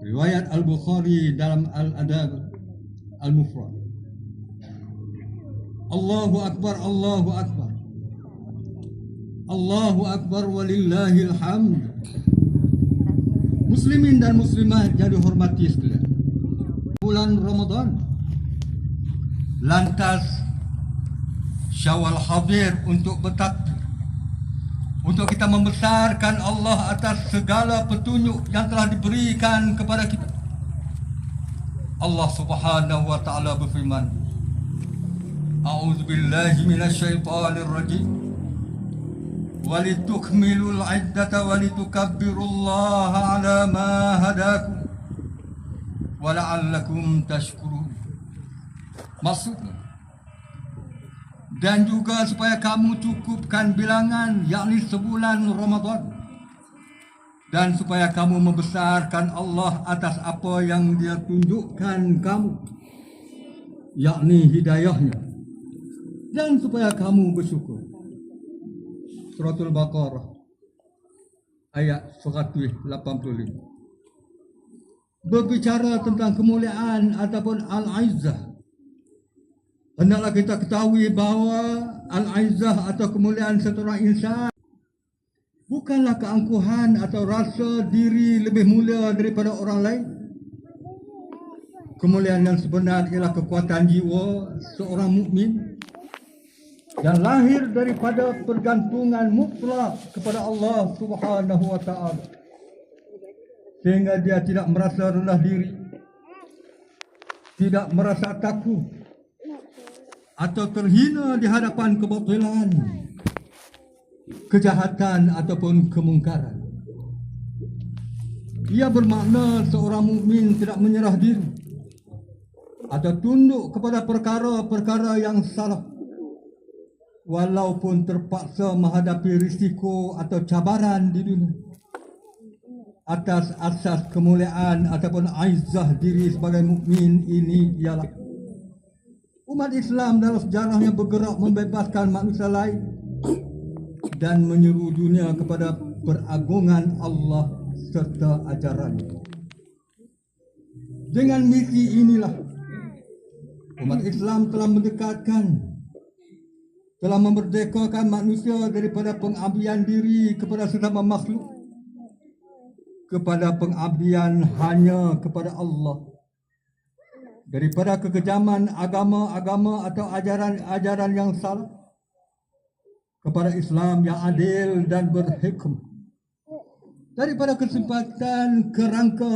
riwayat Al-Bukhari dalam Al-Adab Al-Mufrad. Allahu Akbar, Allahu Akbar, Allahu Akbar walillahil hamd. Muslimin dan muslimat yang dihormati sekalian, bulan Ramadan, lantas Syawal hadir untuk bertakbir, untuk kita membesarkan Allah atas segala petunjuk yang telah diberikan kepada kita. Allah Subhanahu wa taala berfirman, A'udzubillahi minasyaitonirrajim. Walitukmilul iddata walitukabbirullaha ala ma hadakum wa la'allakum tashkurun. Maksudnya, dan juga supaya kamu cukupkan bilangan, yakni sebulan Ramadan, dan supaya kamu membesarkan Allah atas apa yang Dia tunjukkan kamu, yakni hidayahnya, dan supaya kamu bersyukur. Suratul Baqarah ayat 185 berbicara tentang kemuliaan ataupun Al-Izzah. Hendaklah kita ketahui bahawa Al-Izzah atau kemuliaan seorang insan bukanlah keangkuhan atau rasa diri lebih mulia daripada orang lain. Kemuliaan yang sebenar ialah kekuatan jiwa seorang mukmin yang lahir daripada pergantungan mutlak kepada Allah Subhanahu wa taala, sehingga dia tidak merasa rendah diri, tidak merasa takut atau terhina di hadapan kebatilan, kejahatan ataupun kemungkaran. Ia bermakna seorang mukmin tidak menyerah diri atau tunduk kepada perkara-perkara yang salah, walaupun terpaksa menghadapi risiko atau cabaran di dunia, atas asas kemuliaan ataupun izzah diri sebagai mukmin ini ialah umat Islam dalam sejarahnya bergerak membebaskan manusia lain dan menyeru dunia kepada peragungan Allah serta ajarannya. Dengan misi inilah umat Islam telah mendekatkan, telah memerdekakan manusia daripada pengabdian diri kepada sesama makhluk, kepada pengabdian hanya kepada Allah, daripada kekejaman agama-agama atau ajaran-ajaran yang salah, kepada Islam yang adil dan berhikmah, daripada kesempatan kerangka